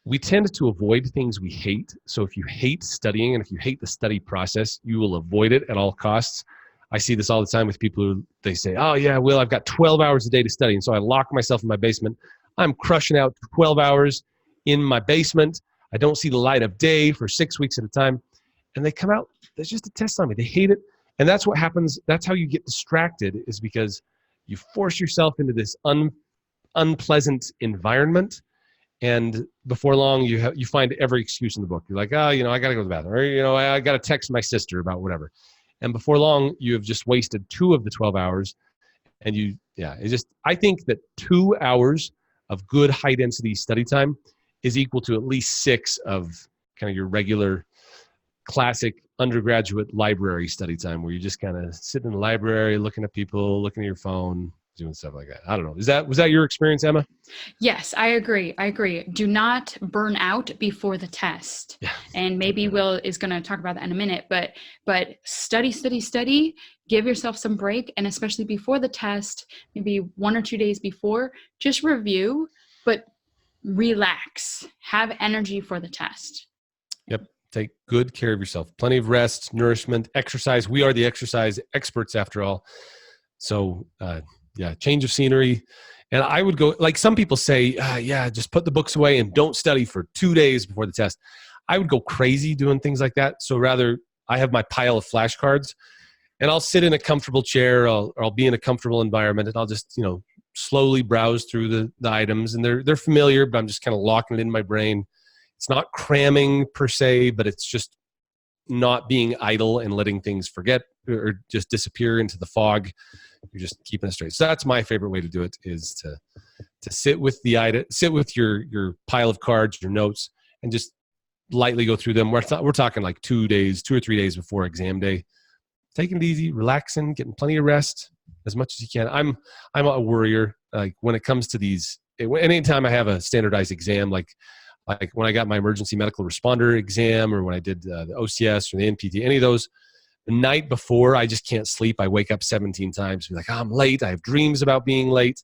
we tend to avoid things we hate. So if you hate studying and if you hate the study process, you will avoid it at all costs. I see this all the time with people who, they say, oh yeah, Will, I've got 12 hours a day to study. And so I lock myself in my basement. I'm crushing out 12 hours in my basement. I don't see the light of day for 6 weeks at a time. And they come out, there's just a test on me. They hate it. And that's what happens. That's how you get distracted, is because you force yourself into this unpleasant environment. And before long, you find every excuse in the book. You're like, I got to go to the bathroom, or, I got to text my sister about whatever. And before long, you have just wasted 2 of the 12 hours. And I think that 2 hours of good high density study time is equal to at least 6 of kind of your regular classic undergraduate library study time, where you just kind of sit in the library, looking at people, looking at your phone, doing stuff like that. I don't know. Was that your experience, Emma? Yes, I agree. I agree. Do not burn out before the test. Yeah. And maybe Will is going to talk about that in a minute, but study, study, study, give yourself some break. And especially before the test, maybe 1 or 2 days before, just review, but relax, have energy for the test. Yep. Take good care of yourself. Plenty of rest, nourishment, exercise. We are the exercise experts after all. So, yeah, change of scenery. And I would go, like some people say, yeah, just put the books away and don't study for 2 days before the test. I would go crazy doing things like that. So rather, I have my pile of flashcards and I'll sit in a comfortable chair or I'll be in a comfortable environment and I'll just, slowly browse through the items. And they're familiar, but I'm just kind of locking it in my brain. It's not cramming per se, but it's just not being idle and letting things forget or just disappear into the fog. You're just keeping it straight. So that's my favorite way to do it, is to sit with the item, sit with your pile of cards, your notes, and just lightly go through them. We're talking like 2 or 3 days before exam day. Taking it easy, relaxing, getting plenty of rest as much as you can. I'm a worrier. Like when it comes to these, anytime I have a standardized exam, like when I got my emergency medical responder exam, or when I did the OCS or the NPTE, any of those, the night before, I just can't sleep. I wake up 17 times, be like, I'm late. I have dreams about being late.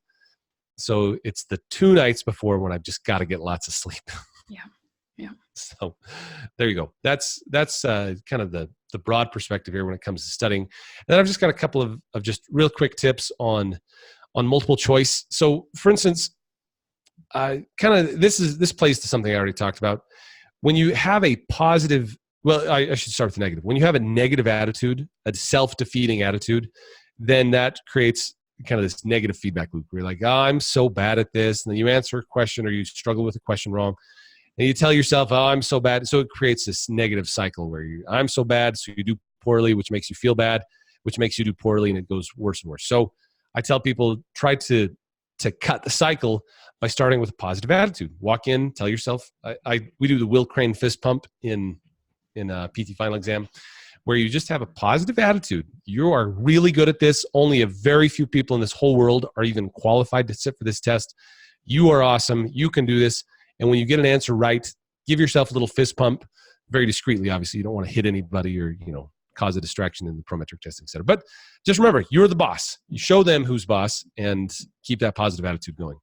So it's the 2 nights before when I've just got to get lots of sleep. Yeah. Yeah. So there you go. That's kind of the broad perspective here when it comes to studying. And then I've just got a couple of just real quick tips on multiple choice. So for instance, this plays to something I already talked about. When you have a positive, well, I should start with the negative. When you have a negative attitude, a self-defeating attitude, then that creates kind of this negative feedback loop where you're like, I'm so bad at this. And then you answer a question or you struggle with a question wrong. And you tell yourself, oh, I'm so bad. So it creates this negative cycle where I'm so bad, so you do poorly, which makes you feel bad, which makes you do poorly, and it goes worse and worse. So I tell people, try to cut the cycle by starting with a positive attitude. Walk in, tell yourself, we do the Will Crane fist pump in a PT final exam, where you just have a positive attitude. You are really good at this. Only a very few people in this whole world are even qualified to sit for this test. You are awesome. You can do this. And when you get an answer right, give yourself a little fist pump, very discreetly. Obviously, you don't want to hit anybody or, cause a distraction in the prometric testing center. But just remember, you're the boss. You show them who's boss and keep that positive attitude going.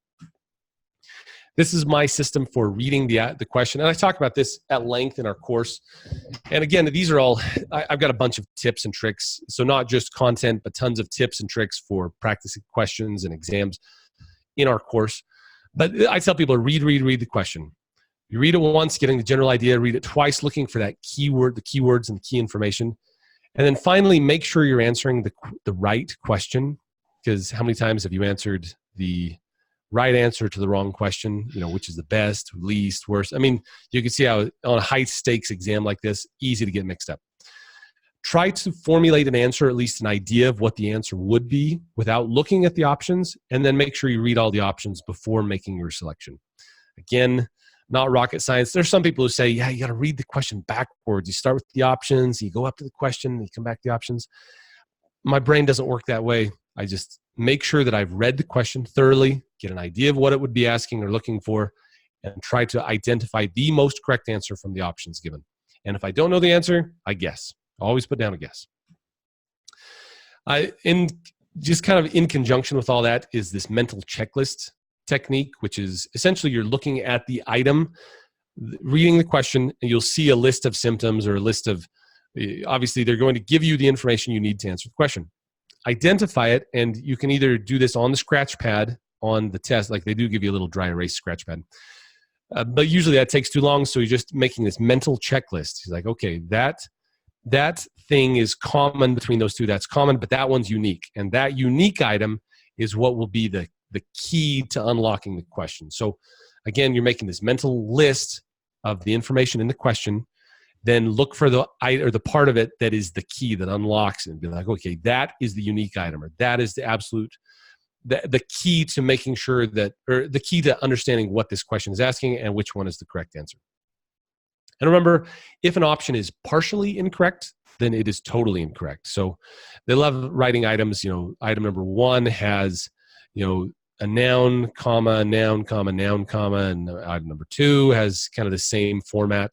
This is my system for reading the question. And I talk about this at length in our course. And again, these are all, I've got a bunch of tips and tricks. So not just content, but tons of tips and tricks for practicing questions and exams in our course. But I tell people to read the question. You read it once, getting the general idea, read it twice, looking for that keyword, the keywords and the key information. And then finally, make sure you're answering the right question, because how many times have you answered the right answer to the wrong question, which is the best, least, worst. I mean, you can see how on a high stakes exam like this, easy to get mixed up. Try to formulate an answer, at least an idea of what the answer would be without looking at the options, and then make sure you read all the options before making your selection. Again, not rocket science. There's some people who say, yeah, you got to read the question backwards. You start with the options, you go up to the question, you come back to the options. My brain doesn't work that way. I just make sure that I've read the question thoroughly, get an idea of what it would be asking or looking for, and try to identify the most correct answer from the options given. And if I don't know the answer, I guess. Always put down a guess. Just kind of in conjunction with all that is this mental checklist technique, which is essentially you're looking at the item, reading the question, and you'll see a list of symptoms or a list of, obviously they're going to give you the information you need to answer the question. Identify it, and you can either do this on the scratch pad on the test, like they do give you a little dry erase scratch pad. But usually that takes too long, so you're just making this mental checklist. He's like, okay, that thing is common between those two. That's common, but that one's unique. And that unique item is what will be the key to unlocking the question. So again, you're making this mental list of the information in the question, then look for the part of it that is the key that unlocks it and be like, okay, that is the unique item, or that is the absolute, the key to making sure that, or the key to understanding what this question is asking and which one is the correct answer. And remember, if an option is partially incorrect, then it is totally incorrect. So they love writing items, item number 1 has, a noun, comma, noun, comma, noun, comma, and item number 2 has kind of the same format.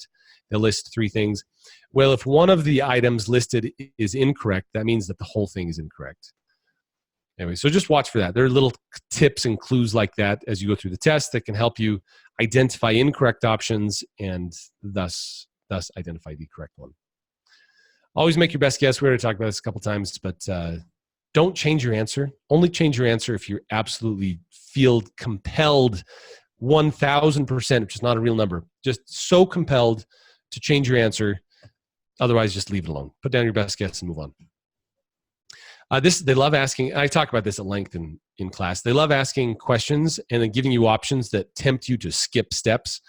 They'll list 3 things. Well, if one of the items listed is incorrect, that means that the whole thing is incorrect. Anyway, so just watch for that. There are little tips and clues like that as you go through the test that can help you identify incorrect options and thus identify the correct one. Always make your best guess. We already talked about this a couple times, but don't change your answer. Only change your answer if you absolutely feel compelled 1,000%, which is not a real number. Just so compelled to change your answer. Otherwise, just leave it alone. Put down your best guess and move on. They love asking, I talk about this at length in class. They love asking questions and then giving you options that tempt you to skip steps.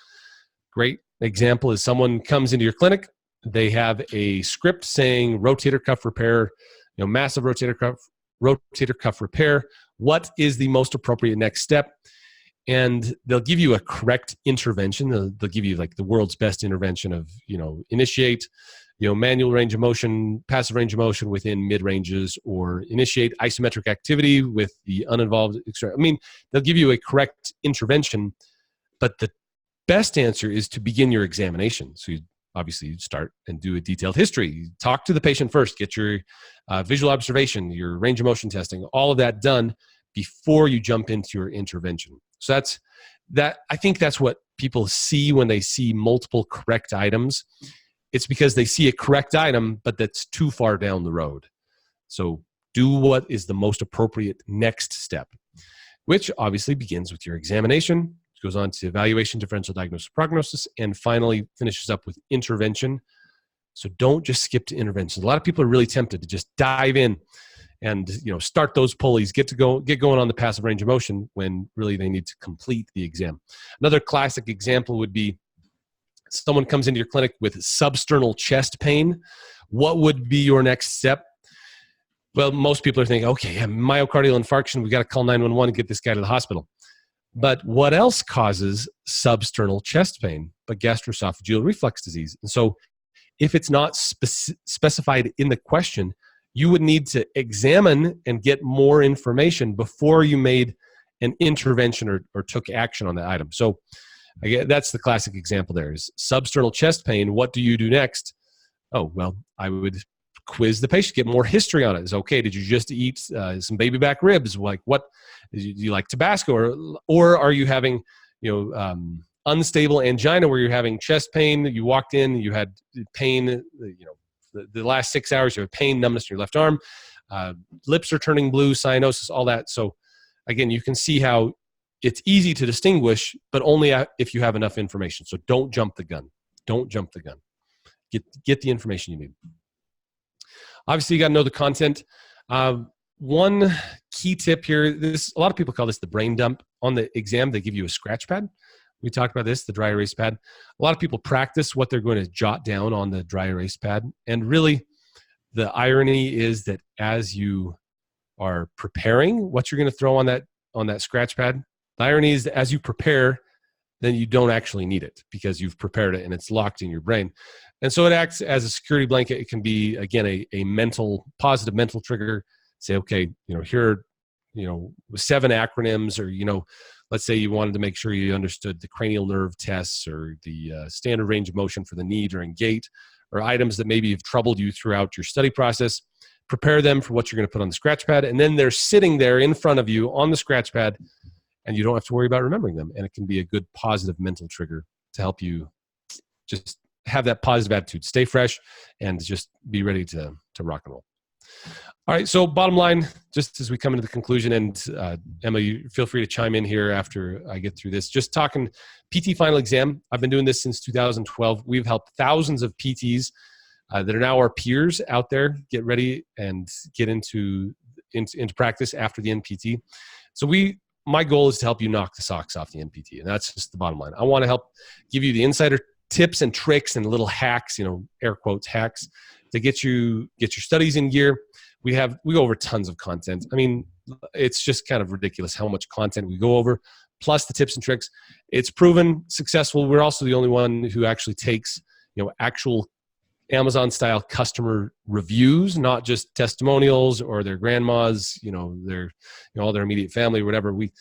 Great example is someone comes into your clinic. They have a script saying rotator cuff repair, massive rotator cuff repair. What is the most appropriate next step? And they'll give you a correct intervention. They'll give you like the world's best intervention of, initiate, manual range of motion, passive range of motion within mid ranges, or initiate isometric activity with the uninvolved. They'll give you a correct intervention, but the best answer is to begin your examination. So obviously, you start and do a detailed history. You talk to the patient first, get your visual observation, your range of motion testing, all of that done before you jump into your intervention. So I think that's what people see when they see multiple correct items. It's because they see a correct item, but that's too far down the road. So do what is the most appropriate next step, which obviously begins with your examination, goes on to evaluation, differential diagnosis, prognosis, and finally finishes up with intervention. So don't just skip to interventions. A lot of people are really tempted to just dive in and start those pulleys, get going on the passive range of motion when really they need to complete the exam. Another classic example would be someone comes into your clinic with substernal chest pain. What would be your next step? Well, most people are thinking, okay, yeah, myocardial infarction, we got to call 911 and get this guy to the hospital. But what else causes substernal chest pain but gastroesophageal reflux disease? And so if it's not specified in the question, you would need to examine and get more information before you made an intervention or took action on that item. So again, that's the classic example there is substernal chest pain. What do you do next? Oh, well, I would quiz the patient, get more history on it. It's okay. Did you just eat some baby back ribs? Like what, do you like Tabasco or are you having, unstable angina where you're having chest pain? You walked in, you had pain, the last 6 hours, you have pain, numbness in your left arm, lips are turning blue, cyanosis, all that. So again, you can see how it's easy to distinguish, but only if you have enough information. So don't jump the gun. Don't jump the gun. Get the information you need. Obviously, you got to know the content. One key tip here, a lot of people call this the brain dump. On the exam, they give you a scratch pad. We talked about this, the dry erase pad. A lot of people practice what they're going to jot down on the dry erase pad. And really, the irony is that as you are preparing what you're going to throw on that scratch pad, the irony is that as you prepare, then you don't actually need it because you've prepared it and it's locked in your brain. And so it acts as a security blanket. It can be, again, a positive mental trigger. Say, okay, here are, 7 acronyms, or, let's say you wanted to make sure you understood the cranial nerve tests or the standard range of motion for the knee during gait, or items that maybe have troubled you throughout your study process. Prepare them for what you're going to put on the scratch pad. And then they're sitting there in front of you on the scratch pad, and you don't have to worry about remembering them. And it can be a good positive mental trigger to help you just have that positive attitude, stay fresh, and just be ready to rock and roll. All right, so bottom line, just as we come into the conclusion, and Emma, you feel free to chime in here after I get through this. Just talking PT final exam. I've been doing this since 2012. We've helped thousands of PTs that are now our peers out there get ready and get into practice after the NPT. So my goal is to help you knock the socks off the NPT, and that's just the bottom line. I want to help give you the insider tips and tricks and little hacks, air quotes hacks, to get your studies in gear. We go over tons of content. I mean, it's just kind of ridiculous how much content we go over, plus the tips and tricks. It's proven successful. We're also the only one who actually takes, actual Amazon-style customer reviews, not just testimonials or their grandmas, all their immediate family, or whatever. We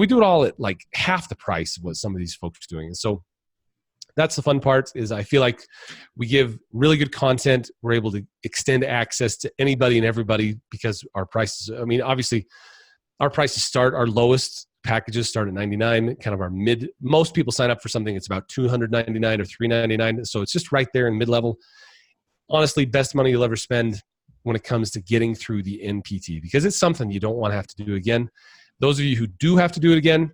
do it all at like half the price of what some of these folks are doing. And so that's the fun part, is I feel like we give really good content. We're able to extend access to anybody and everybody because our prices, obviously our prices our lowest packages start at $99, kind of our most people sign up for something it's about $299 or $399. So it's just right there in mid-level. Honestly, best money you'll ever spend when it comes to getting through the NPT, because it's something you don't want to have to do again. Those of you who do have to do it again,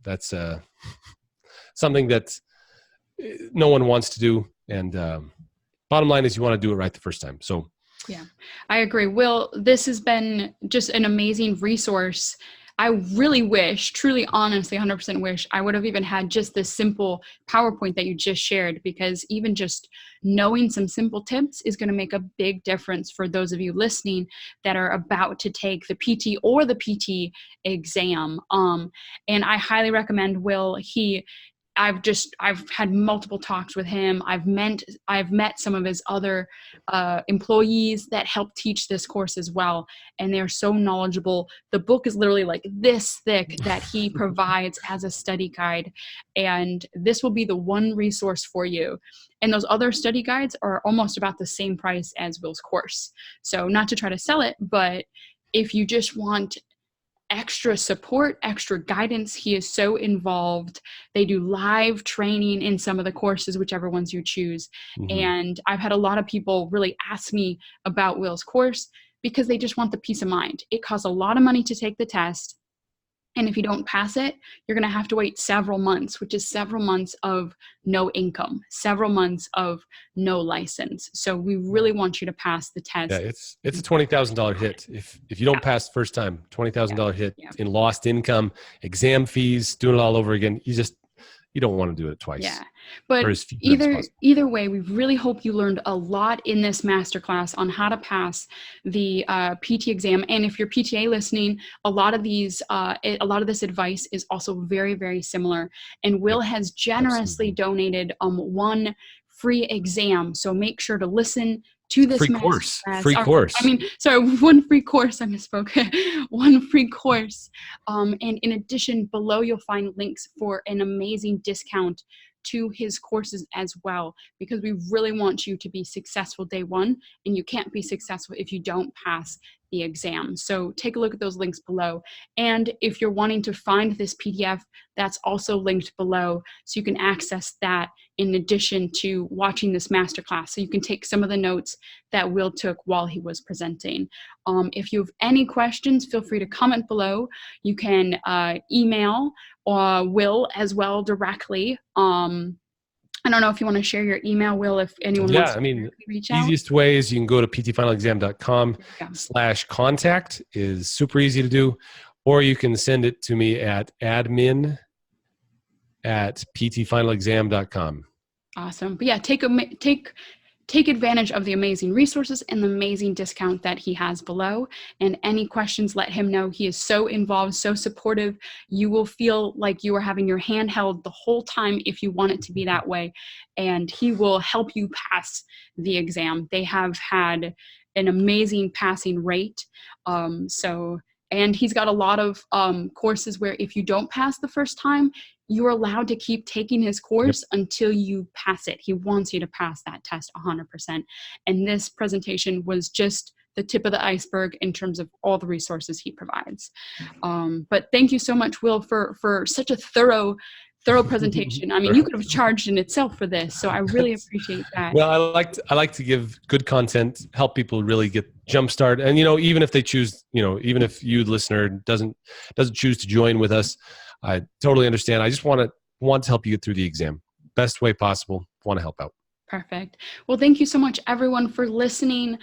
that's something that no one wants to do. And bottom line is you want to do it right the first time. So yeah, I agree. Will, this has been just an amazing resource. I really wish, truly, honestly, 100% wish I would have even had just this simple PowerPoint that you just shared, because even just knowing some simple tips is going to make a big difference for those of you listening that are about to take the PT or the PT exam. And I highly recommend Will. I've had multiple talks with him. I've met some of his other employees that help teach this course as well, and they're so knowledgeable. The book is literally like this thick that he provides as a study guide, and this will be the one resource for you. And those other study guides are almost about the same price as Will's course. So not to try to sell it, but if you just want extra support, extra guidance, he is so involved. They do live training in some of the courses, whichever ones you choose. Mm-hmm. And I've had a lot of people really ask me about Will's course because they just want the peace of mind. It costs a lot of money to take the test. And if you don't pass it, you're going to have to wait several months, which is several months of no income, several months of no license. So we really want you to pass the test. Yeah, it's a $20,000 hit. If you don't pass the first time, $20,000 hit in lost income, exam fees, doing it all over again. You don't want to do it twice. Yeah, but either way, we really hope you learned a lot in this masterclass on how to pass the PT exam. And if you're PTA listening, a lot of this advice is also very, very similar. And Will has generously donated one free exam. So make sure to listen to this free course. One free course. I misspoke. One free course. And in addition, below you'll find links for an amazing discount to his courses as well, because we really want you to be successful day one, and you can't be successful if you don't pass the exam. So take a look at those links below. And if you're wanting to find this PDF, that's also linked below, so you can access that in addition to watching this masterclass. So you can take some of the notes that Will took while he was presenting. If you have any questions, feel free to comment below. You can email Will as well directly. I don't know if you want to share your email, Will, if anyone wants to reach out. Easiest way is you can go to ptfinalexam.com/contact is super easy to do, or you can send it to me at admin@ptfinalexam.com. Awesome. But yeah, take advantage of the amazing resources and the amazing discount that he has below. And any questions, let him know. He is so involved, so supportive. You will feel like you are having your hand held the whole time if you want it to be that way. And he will help you pass the exam. They have had an amazing passing rate. And he's got a lot of courses where if you don't pass the first time, you're allowed to keep taking his course until you pass it. He wants you to pass that test 100%. And this presentation was just the tip of the iceberg in terms of all the resources he provides. But thank you so much, Will, for such a thorough presentation. I mean, you could have charged in itself for this, so I really appreciate that. Well, I like to give good content, help people really get jumpstart. And even if they choose, even if you, the listener, doesn't choose to join with us, I totally understand. I just want to help you get through the exam best way possible. Want to help out. Perfect. Well, thank you so much, everyone, for listening.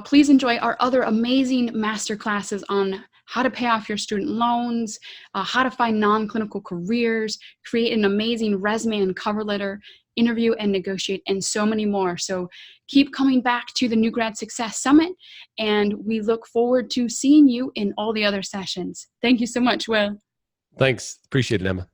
Please enjoy our other amazing masterclasses on how to pay off your student loans, how to find non-clinical careers, create an amazing resume and cover letter, interview and negotiate, and so many more. So keep coming back to the New Grad Success Summit, and we look forward to seeing you in all the other sessions. Thank you so much, Will. Thanks. Appreciate it, Emma.